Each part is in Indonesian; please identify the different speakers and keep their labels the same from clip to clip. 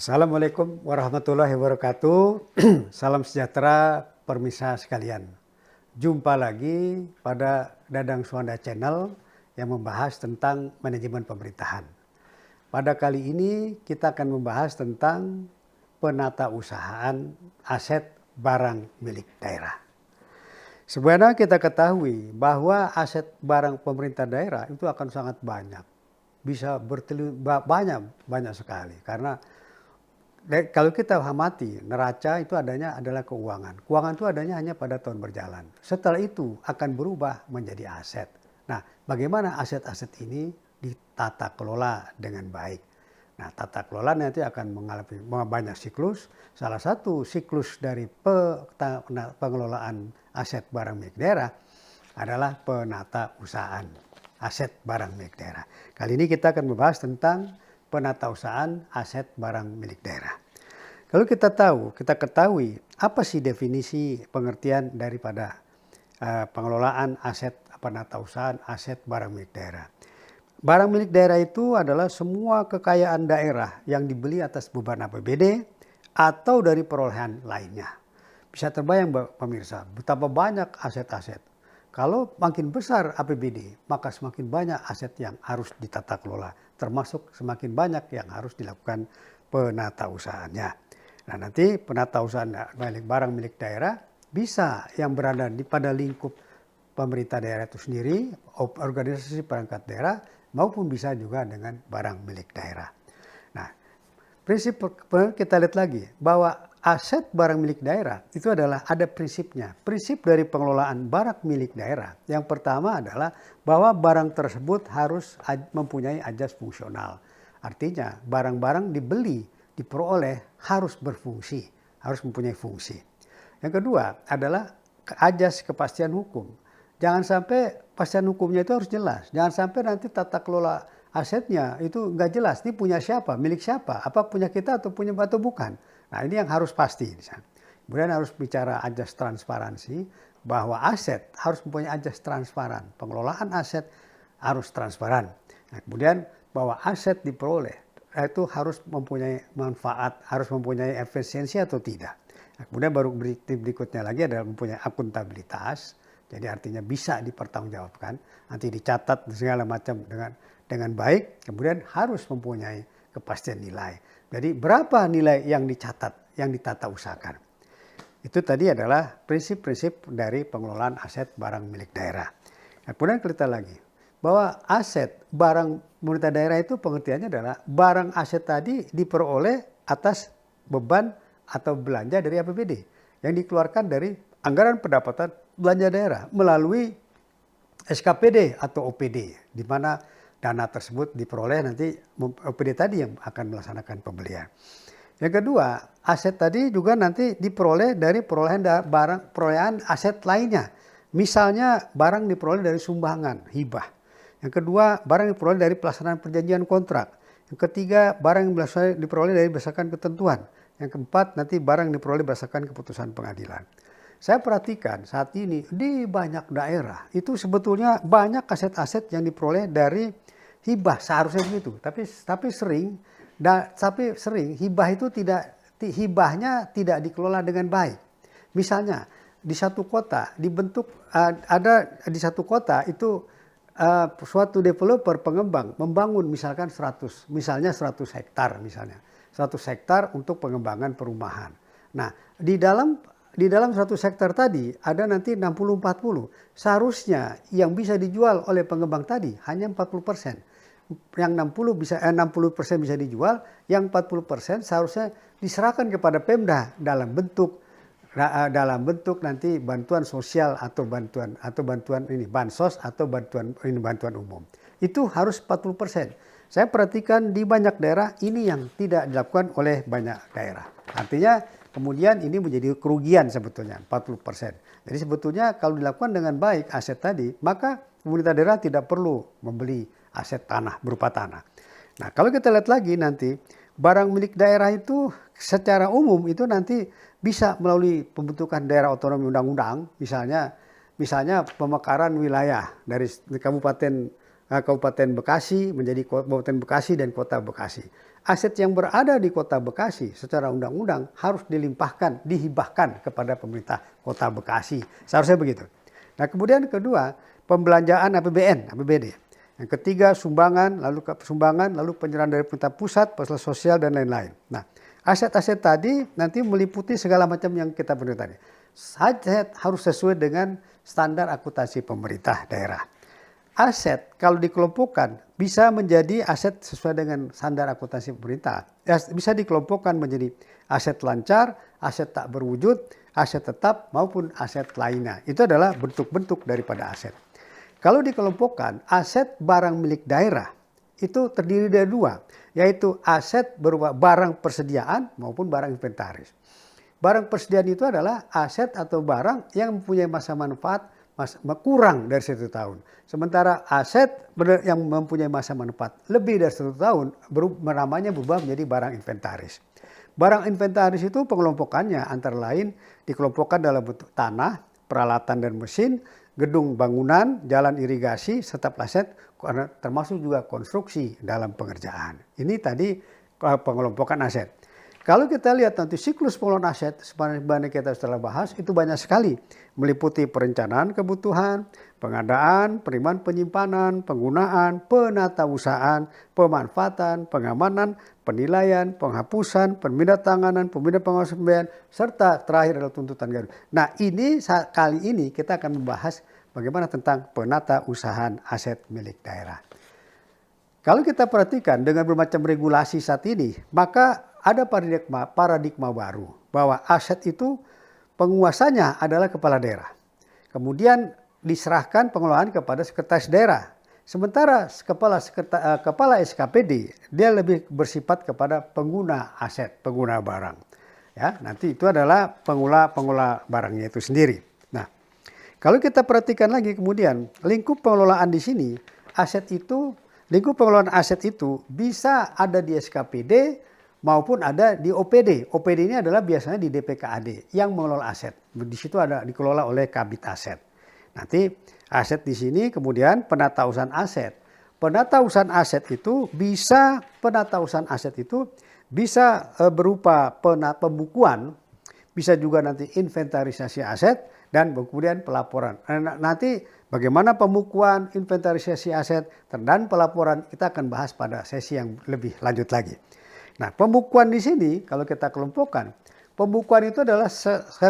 Speaker 1: Assalamualaikum warahmatullahi wabarakatuh. Salam sejahtera permisa sekalian. Jumpa lagi pada Dadang Suwanda Channel yang membahas tentang manajemen pemerintahan. Pada kali ini kita akan membahas tentang penatausahaan aset barang milik daerah. Sebenarnya kita ketahui bahwa aset barang pemerintah daerah itu akan sangat banyak. Bisa banyak sekali karena kalau kita amati neraca itu adalah keuangan. Keuangan itu adanya hanya pada tahun berjalan. Setelah itu akan berubah menjadi aset. Nah, bagaimana aset-aset ini ditata kelola dengan baik? Nah, tata kelola nanti akan mengalami banyak siklus. Salah satu siklus dari pengelolaan aset barang milik daerah adalah penatausahaan aset barang milik daerah. Kali ini kita akan membahas tentang penatausahaan aset barang milik daerah. Kalau kita ketahui apa sih definisi pengertian daripada pengelolaan aset penatausahaan aset barang milik daerah. Barang milik daerah itu adalah semua kekayaan daerah yang dibeli atas beban APBD atau dari perolehan lainnya. Bisa terbayang pemirsa betapa banyak aset-aset. Kalau makin besar APBD, maka semakin banyak aset yang harus ditata kelola, termasuk semakin banyak yang harus dilakukan penatausahaannya. Nah, nanti penatausahaan barang milik daerah bisa yang berada pada lingkup pemerintah daerah itu sendiri, organisasi perangkat daerah, maupun bisa juga dengan barang milik daerah. Nah, prinsip kita lihat lagi bahwa aset barang milik daerah itu adalah ada prinsipnya. Prinsip dari pengelolaan barang milik daerah yang pertama adalah bahwa barang tersebut harus mempunyai ajas fungsional. Artinya barang-barang dibeli, diperoleh harus berfungsi, harus mempunyai fungsi. Yang kedua adalah ajas kepastian hukum. Jangan sampai kepastian hukumnya itu harus jelas. Jangan sampai nanti tata kelola asetnya itu nggak jelas. Ini punya siapa, milik siapa, apa punya kita atau punya atau bukan. Nah, ini yang harus pasti. Kemudian harus bicara ajas transparansi, bahwa aset harus mempunyai ajas transparan. Pengelolaan aset harus transparan. Nah, kemudian bahwa aset diperoleh itu harus mempunyai manfaat, harus mempunyai efisiensi atau tidak. Nah, kemudian baru berikutnya lagi adalah mempunyai akuntabilitas. Jadi artinya bisa dipertanggungjawabkan, nanti dicatat segala macam dengan baik. Kemudian harus mempunyai kepastian nilai. Jadi berapa nilai yang dicatat, yang ditata usahakan. Itu tadi adalah prinsip-prinsip dari pengelolaan aset barang milik daerah. Nah, kemudian kita lagi bahwa aset barang pemerintah daerah itu pengertiannya adalah barang aset tadi diperoleh atas beban atau belanja dari APBD yang dikeluarkan dari anggaran pendapatan belanja daerah melalui SKPD atau OPD, di mana dana tersebut diperoleh nanti OPD tadi yang akan melaksanakan pembelian. Yang kedua, aset tadi juga nanti diperoleh dari perolehan aset lainnya. Misalnya barang diperoleh dari sumbangan, hibah. Yang kedua, barang diperoleh dari pelaksanaan perjanjian kontrak. Yang ketiga, barang yang diperoleh dari berdasarkan ketentuan. Yang keempat, nanti barang diperoleh berdasarkan keputusan pengadilan. Saya perhatikan saat ini di banyak daerah itu sebetulnya banyak aset-aset yang diperoleh dari hibah, seharusnya begitu. Tapi sering hibah itu hibahnya tidak dikelola dengan baik. Misalnya di satu kota di satu kota itu suatu developer pengembang membangun misalnya 100 hektar misalnya. 100 hektar untuk pengembangan perumahan. Nah, di dalam 100 hektar tadi ada nanti 60-40. Seharusnya yang bisa dijual oleh pengembang tadi hanya 40%. Yang 60% bisa dijual, yang 40% seharusnya diserahkan kepada Pemda dalam bentuk nanti bantuan sosial atau bantuan ini bansos atau bantuan umum. Itu harus 40%. Saya perhatikan di banyak daerah ini yang tidak dilakukan oleh banyak daerah. Artinya kemudian ini menjadi kerugian sebetulnya 40%. Jadi sebetulnya kalau dilakukan dengan baik aset tadi, maka pemerintah daerah tidak perlu membeli aset tanah berupa tanah. Nah, kalau kita lihat lagi nanti barang milik daerah itu secara umum itu nanti bisa melalui pembentukan daerah otonomi undang-undang, misalnya pemekaran wilayah dari kabupaten Kabupaten Bekasi menjadi Kabupaten Bekasi dan Kota Bekasi. Aset yang berada di Kota Bekasi secara undang-undang harus dilimpahkan, dihibahkan kepada pemerintah Kota Bekasi. Seharusnya begitu. Nah, kemudian kedua, pembelanjaan APBN, APBD. Yang ketiga, sumbangan, lalu penyerahan dari pemerintah pusat, fasilitas sosial dan lain-lain. Nah, aset-aset tadi nanti meliputi segala macam yang kita beri tadi. Aset harus sesuai dengan standar akuntansi pemerintah daerah. Aset kalau dikelompokkan bisa menjadi aset sesuai dengan standar akuntansi pemerintah. Bisa dikelompokkan menjadi aset lancar, aset tak berwujud, aset tetap maupun aset lainnya. Itu adalah bentuk-bentuk daripada aset. Kalau dikelompokkan aset barang milik daerah itu terdiri dari dua, yaitu aset berupa barang persediaan maupun barang inventaris. Barang persediaan itu adalah aset atau barang yang mempunyai masa manfaat kurang dari 1 tahun. Sementara aset yang mempunyai masa manfaat lebih dari 1 tahun namanya berubah menjadi barang inventaris. Barang inventaris itu pengelompokannya antara lain dikelompokkan dalam bentuk tanah, peralatan dan mesin, gedung bangunan, jalan irigasi, serta aset termasuk juga konstruksi dalam pengerjaan. Ini tadi pengelompokan aset. Kalau kita lihat nanti siklus pengelolaan aset sebenarnya kita setelah bahas itu banyak sekali, meliputi perencanaan kebutuhan, pengadaan, penerimaan penyimpanan, penggunaan, penatausahaan, pemanfaatan, pengamanan, penilaian, penghapusan, pemindahantanganan, pengawasan pembayaran, serta terakhir adalah tuntutan gaji. Nah, kali ini kita akan membahas bagaimana tentang penatausahaan aset milik daerah. Kalau kita perhatikan dengan bermacam regulasi saat ini, maka ada paradigma baru bahwa aset itu penguasanya adalah kepala daerah. Kemudian diserahkan pengelolaan kepada sekretaris daerah. Sementara kepala SKPD dia lebih bersifat kepada pengguna aset, pengguna barang. Ya, nanti itu adalah pengelola barangnya itu sendiri. Nah, kalau kita perhatikan lagi kemudian lingkup pengelolaan di sini, lingkup pengelolaan aset itu bisa ada di SKPD maupun ada di OPD. OPD ini adalah biasanya di DPKAD yang mengelola aset. Di situ ada dikelola oleh Kabid Aset. Nanti aset di sini kemudian penatausahaan aset. Penatausahaan aset itu bisa berupa pembukuan, bisa juga nanti inventarisasi aset dan kemudian pelaporan. Nanti bagaimana pembukuan, inventarisasi aset dan pelaporan kita akan bahas pada sesi yang lebih lanjut lagi. Nah, pembukuan di sini kalau kita kelompokkan, pembukuan itu adalah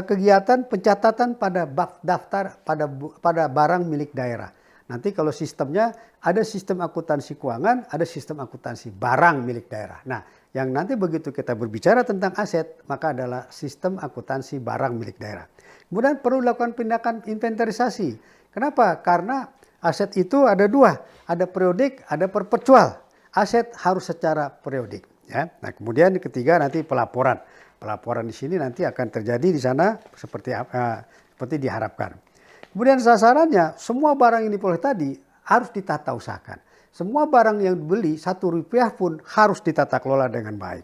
Speaker 1: kegiatan pencatatan pada daftar pada barang milik daerah. Nanti kalau sistemnya ada sistem akuntansi keuangan, ada sistem akuntansi barang milik daerah. Nah, yang nanti begitu kita berbicara tentang aset, maka adalah sistem akuntansi barang milik daerah. Kemudian perlu dilakukan tindakan inventarisasi. Kenapa? Karena aset itu ada dua, ada periodik, ada perpetual. Aset harus secara periodik. Ya. Nah, kemudian ketiga nanti pelaporan. Pelaporan di sini nanti akan terjadi di sana seperti diharapkan. Kemudian sasarannya semua barang yang diperoleh tadi harus ditata usahakan. Semua barang yang dibeli Rp1 pun harus ditata kelola dengan baik.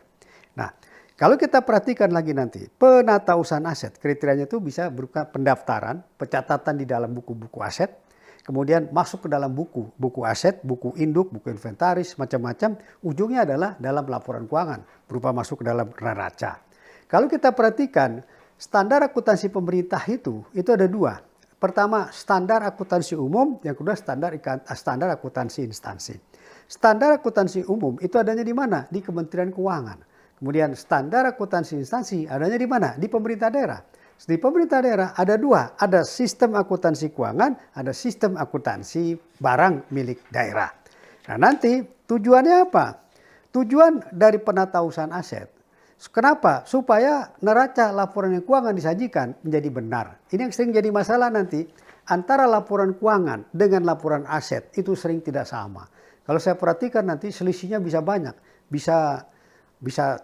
Speaker 1: Nah, kalau kita perhatikan lagi nanti penatausahaan aset kriterianya itu bisa berupa pendaftaran, pencatatan di dalam buku-buku aset. Kemudian masuk ke dalam buku aset, buku induk, buku inventaris, macam-macam. Ujungnya adalah dalam laporan keuangan, berupa masuk ke dalam neraca. Kalau kita perhatikan, standar akuntansi pemerintah itu ada dua. Pertama, standar akuntansi umum, yang kedua standar akuntansi instansi. Standar akuntansi umum itu adanya di mana? Di Kementerian Keuangan. Kemudian standar akuntansi instansi adanya di mana? Di pemerintah daerah. Di pemerintah daerah ada dua, ada sistem akuntansi keuangan, ada sistem akuntansi barang milik daerah. Nah, nanti tujuannya apa? Tujuan dari penatausahaan aset. Kenapa? Supaya neraca laporan keuangan disajikan menjadi benar. Ini yang sering jadi masalah nanti antara laporan keuangan dengan laporan aset itu sering tidak sama. Kalau saya perhatikan nanti selisihnya bisa banyak, bisa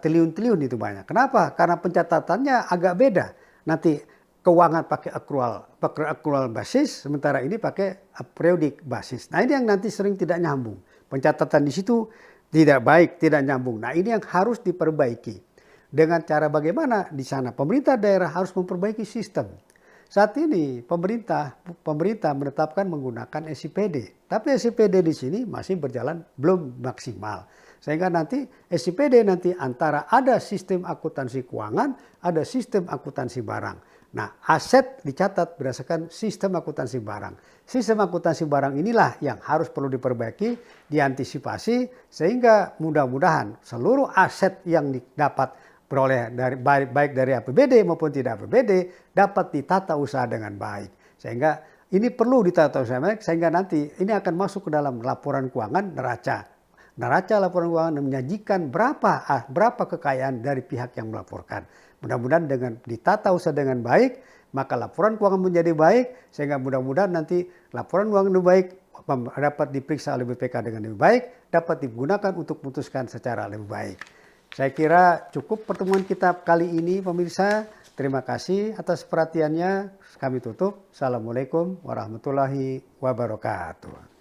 Speaker 1: triliun-triliun itu banyak. Kenapa? Karena pencatatannya agak beda. Nanti keuangan pakai accrual basis, sementara ini pakai periodik basis. Nah, ini yang nanti sering tidak nyambung. Pencatatan di situ tidak baik, tidak nyambung. Nah, ini yang harus diperbaiki. Dengan cara bagaimana di sana pemerintah daerah harus memperbaiki sistem. Saat ini pemerintah menetapkan menggunakan SIPD, tapi SIPD di sini masih berjalan belum maksimal. Sehingga nanti SIPD nanti antara ada sistem akuntansi keuangan, ada sistem akuntansi barang. Nah, aset dicatat berdasarkan sistem akuntansi barang. Sistem akuntansi barang inilah yang harus perlu diperbaiki, diantisipasi, sehingga mudah-mudahan seluruh aset yang didapat beroleh dari baik dari APBD maupun tidak APBD dapat ditata usaha dengan baik. Sehingga ini perlu ditata usaha baik, sehingga nanti ini akan masuk ke dalam laporan keuangan neraca. Neraca laporan keuangan menyajikan berapa kekayaan dari pihak yang melaporkan. Mudah-mudahan dengan ditata usaha dengan baik, maka laporan keuangan menjadi baik, sehingga mudah-mudahan nanti laporan keuangan lebih baik dapat diperiksa oleh BPK dengan lebih baik, dapat digunakan untuk memutuskan secara lebih baik. Saya kira cukup pertemuan kita kali ini, pemirsa. Terima kasih atas perhatiannya. Kami tutup. Assalamualaikum warahmatullahi wabarakatuh.